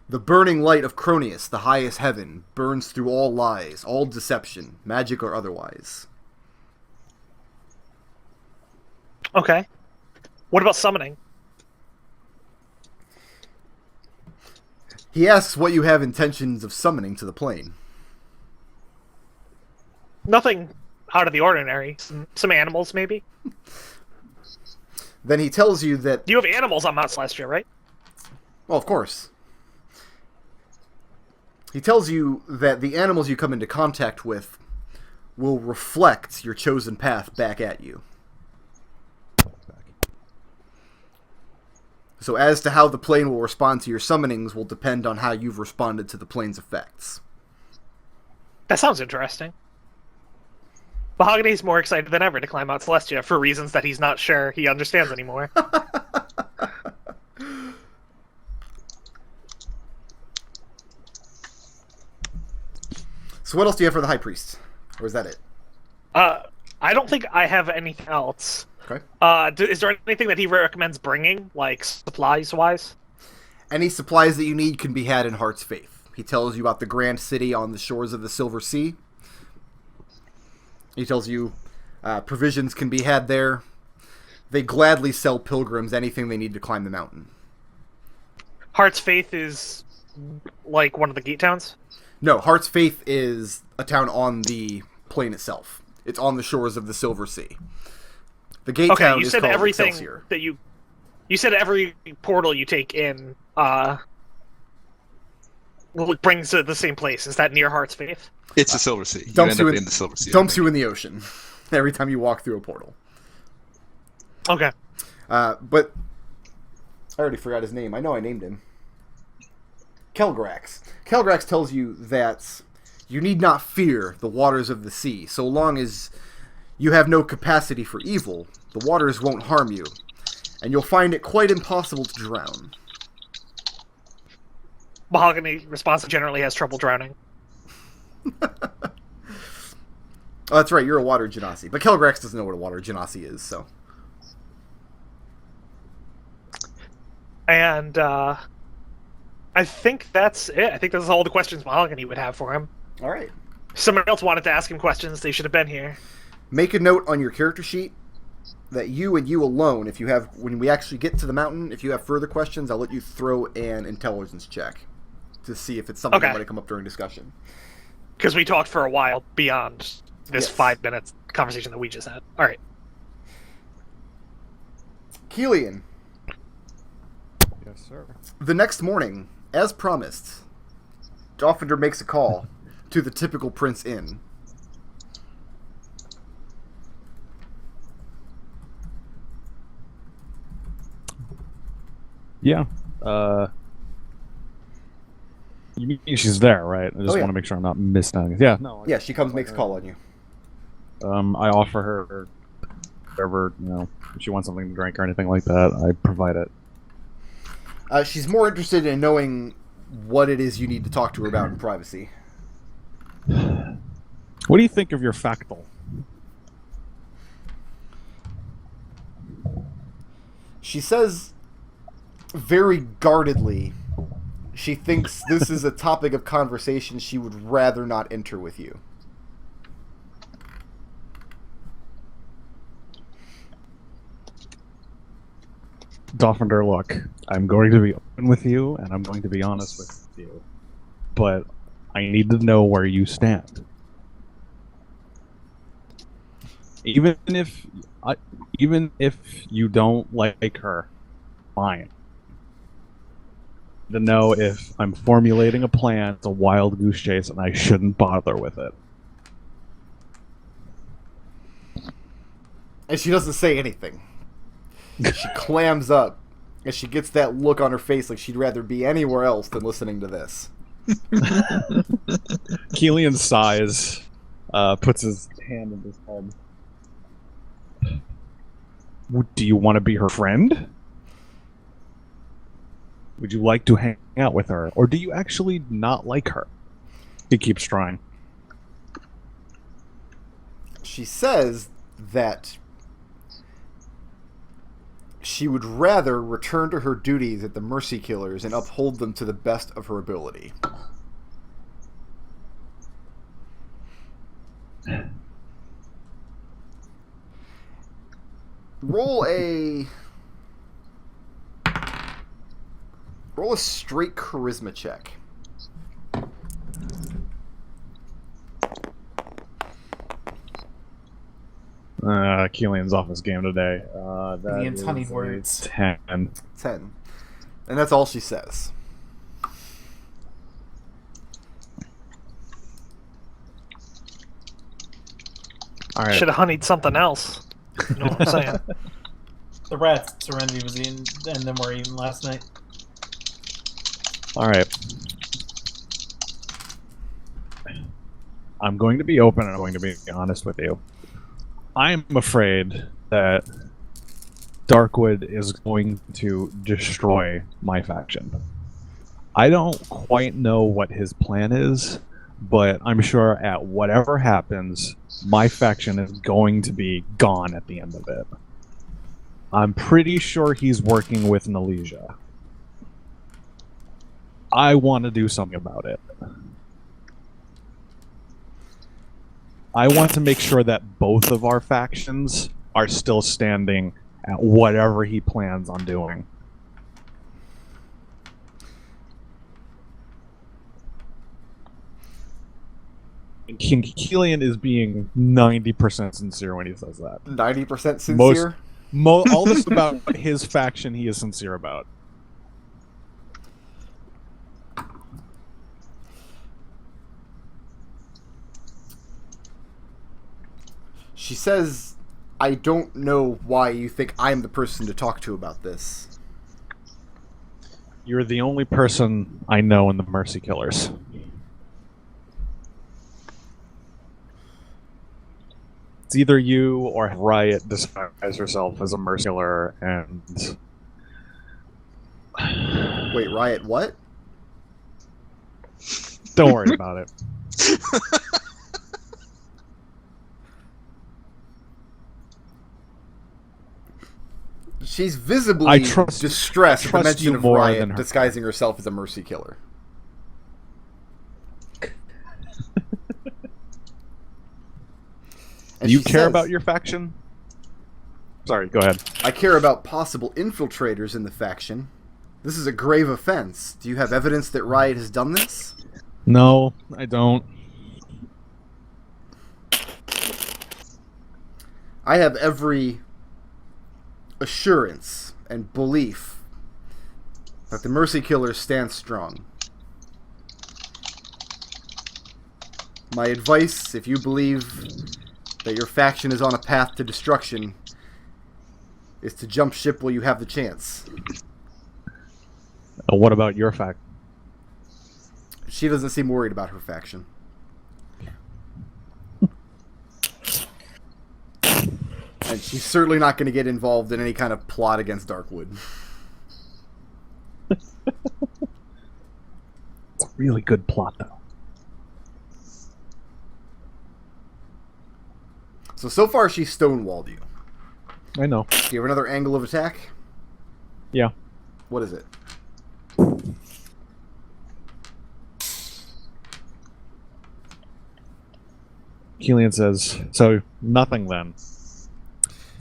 The burning light of Cronius, the highest heaven, burns through all lies, all deception, magic or otherwise. Okay. What about summoning? He asks what you have intentions of summoning to the plane. Nothing out of the ordinary. Some animals, maybe? Then he tells you that... You have animals on Mount Celestia, right? Well, of course. He tells you that the animals you come into contact with will reflect your chosen path back at you. So as to how the plane will respond to your summonings will depend on how you've responded to the plane's effects. That sounds interesting. Mahogany's more excited than ever to climb Mount Celestia for reasons that he's not sure he understands anymore. So what else do you have for the High Priest? Or is that it? I don't think I have anything else. Okay. Is there anything that he recommends bringing, like supplies-wise? Any supplies that you need can be had in Heart's Faith. He tells you about the Grand City on the shores of the Silver Sea. He tells you provisions can be had there. They gladly sell pilgrims anything they need to climb the mountain. Heart's Faith is like one of the gate towns? No, Heart's Faith is a town on the plane itself. It's on the shores of the Silver Sea. The gate town is called Excelsior. That you said every portal you take in brings to the same place. Is that near Heart's Faith? It's the Silver Sea. Dumps you in the Silver Sea. Dumps you in the ocean every time you walk through a portal. Okay. But I already forgot his name. I know I named him. Kelgrax. Kelgrax tells you that you need not fear the waters of the sea, so long as you have no capacity for evil. The waters won't harm you, and you'll find it quite impossible to drown. Mahogany responds that generally has trouble drowning. Oh, that's right, you're a water genasi. But Kelgrax doesn't know what a water genasi is, so... And I think that's it. I think that's all the questions Mahogany would have for him. All right. Someone else wanted to ask him questions. They should have been here. Make a note on your character sheet that you and you alone, if you have, when we actually get to the mountain, if you have further questions, I'll let you throw an intelligence check to see if it's something that might come up during discussion. Because we talked for a while beyond this Yes. 5 minutes conversation that we just had. All right. Kelian, Yes, sir. the next morning, as promised, Dolphinder makes a call to the typical Prince Inn. Yeah. You mean she's there, right? I just yeah. want to make sure I'm not missing anything. Yeah. No. Yeah, she comes, makes a call on you. I offer her whatever, if she wants something to drink or anything like that, I provide it. She's more interested in knowing what it is you need to talk to her about in privacy. What do you think of your factal? She says very guardedly she thinks this is a topic of conversation she would rather not enter with you. Dolphinder, look, I'm going to be open with you, and I'm going to be honest with you. But I need to know where you stand. Even if you don't like her, fine. To know if I'm formulating a plan, it's a wild goose chase, and I shouldn't bother with it. And she doesn't say anything. She clams up, and she gets that look on her face like she'd rather be anywhere else than listening to this. Kelian sighs, puts his hand in his head. Do you want to be her friend? Would you like to hang out with her? Or do you actually not like her? He keeps trying. She says that she would rather return to her duties at the Mercy Killers and uphold them to the best of her ability. Roll a straight charisma check. Kelian's off his game today. Kelian's honeyed words. 10. 10. And that's all she says. All right. Should have honeyed something else. You know what I'm saying? The rats Serenity was eating, and then were eating last night. All right. I'm going to be open and I'm going to be honest with you. I'm afraid that Darkwood is going to destroy my faction. I don't quite know what his plan is, but I'm sure at whatever happens, my faction is going to be gone at the end of it. I'm pretty sure he's working with Nalesia. I want to do something about it. I want to make sure that both of our factions are still standing at whatever he plans on doing. And Kelian is being 90% sincere when he says that. 90% sincere? All this about his faction he is sincere about. She says, I don't know why you think I'm the person to talk to about this. You're the only person I know in the Mercy Killers. It's either you or Riot disguise herself as a Mercy Killer and... Wait, Riot what? Don't worry about it. She's visibly I trust- distressed at the trust mention you of more Riot than her. disguising herself as a mercy killer. And Do you she care says, about your faction? Sorry, go ahead. I care about possible infiltrators in the faction. This is a grave offense. Do you have evidence that Riot has done this? No, I don't. I have every assurance and belief that the Mercy Killers stand strong. My advice, if you believe that your faction is on a path to destruction, is to jump ship while you have the chance. What about your faction? She doesn't seem worried about her faction. And she's certainly not going to get involved in any kind of plot against Darkwood. It's a really good plot, though. So far she's stonewalled you. I know. Do you have another angle of attack? Yeah. What is it? Kelian says, so nothing then.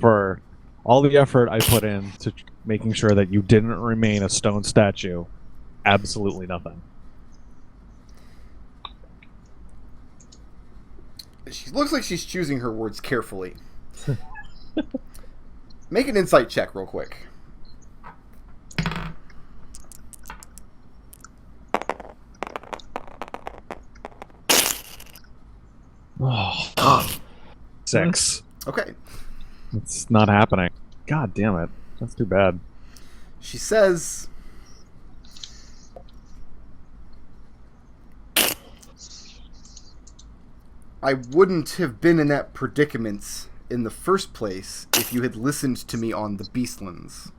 For all the effort I put in to making sure that you didn't remain a stone statue, absolutely nothing. She looks like she's choosing her words carefully. Make an insight check real quick. Oh, 6. Okay. It's not happening. God damn it. That's too bad. She says, I wouldn't have been in that predicament in the first place if you had listened to me on the Beastlands.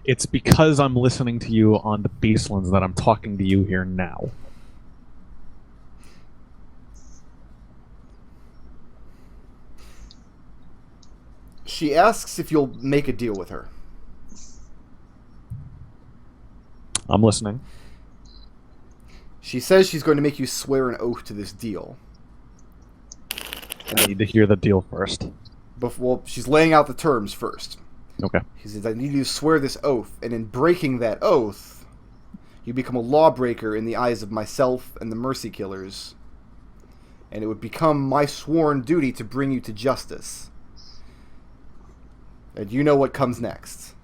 It's because I'm listening to you on the Beastlands that I'm talking to you here now. She asks if you'll make a deal with her. I'm listening. She says she's going to make you swear an oath to this deal. I need to hear the deal first. Well, she's laying out the terms first. Okay. She says, I need you to swear this oath, and in breaking that oath, you become a lawbreaker in the eyes of myself and the Mercy Killers, and it would become my sworn duty to bring you to justice. And you know what comes next.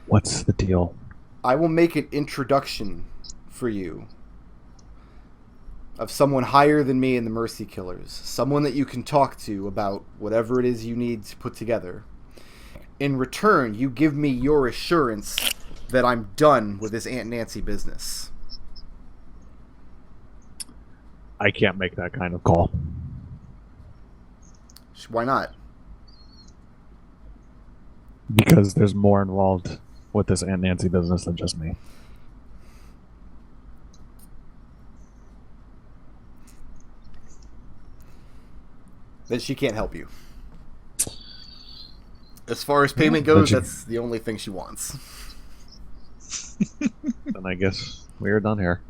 What's the deal? I will make an introduction for you of someone higher than me in the Mercy Killers. Someone that you can talk to about whatever it is you need to put together. In return, you give me your assurance that I'm done with this Aunt Nancy business. I can't make that kind of call. Why not? Because there's more involved with this Aunt Nancy business than just me. Then she can't help you. As far as payment goes, that's the only thing she wants. Then I guess we are done here.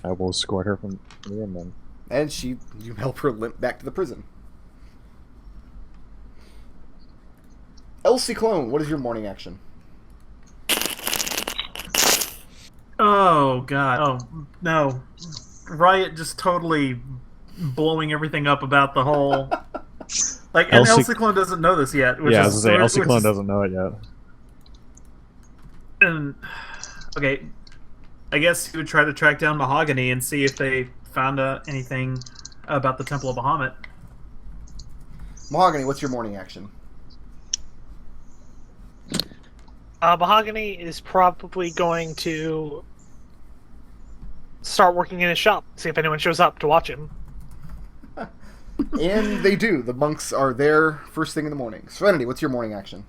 I will escort her from the inn then. And you help her limp back to the prison. Ciclon, what is your morning action? Oh god. Oh no. Riot just totally blowing everything up about the whole like, and Ciclon doesn't know this yet. Which yeah, I is, was gonna say Ciclon doesn't know it yet. And okay, I guess he would try to track down Mahogany and see if they found anything about the Temple of Bahamut. Mahogany, what's your morning action? Mahogany is probably going to start working in his shop, see if anyone shows up to watch him. And they do. The monks are there first thing in the morning. Serenity, what's your morning action?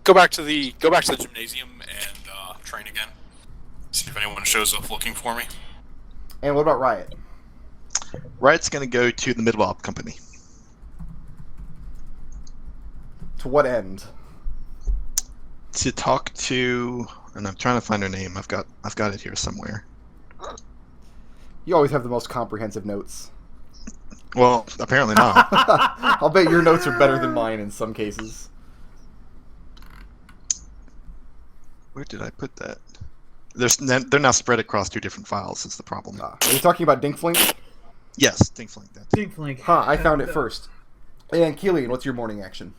Go back to the gymnasium and train again. See if anyone shows up looking for me. And what about Riot? Riot's going to go to the Midwop Company. To what end? To talk to, and I'm trying to find her name. I've got it here somewhere. You always have the most comprehensive notes. Well, apparently not. I'll bet your notes are better than mine in some cases. Where did I put that? They're now spread across 2 different files. Is the problem? Are you talking about Dinkflink? Yes, Tiefling. Tiefling. I found it first. And Kelian, what's your morning action?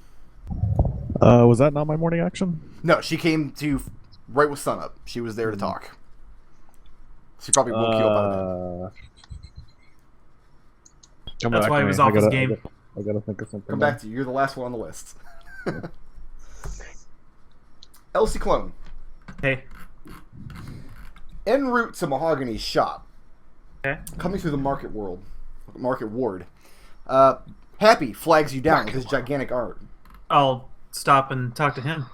Was that not my morning action? No, she came to right with sunup. She was there to talk. She probably woke you up out of bed. That's why he was off his game. I gotta think of something. Come back to you. You're the last one on the list. Elsie Clone. Hey. En route to Mahogany's shop. Okay. Coming through the market ward. Happy flags you down with his gigantic art. I'll stop and talk to him.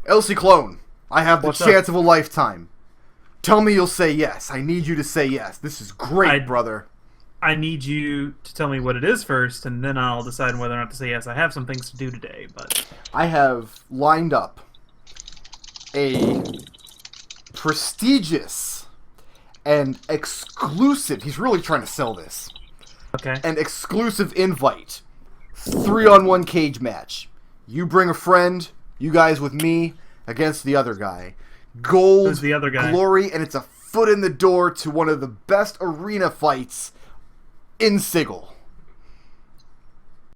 Elsie Clone, I have the What's chance of a lifetime. Tell me you'll say yes. I need you to say yes. This is great, brother. I need you to tell me what it is first, and then I'll decide whether or not to say yes. I have some things to do today, but... I have lined up a prestigious and exclusive... He's really trying to sell this. Okay. An exclusive invite. 3-on-1 cage match. You bring a friend, you guys with me, against the other guy. Gold, Who's the other guy? glory, and it's a foot in the door to one of the best arena fights in Sigil.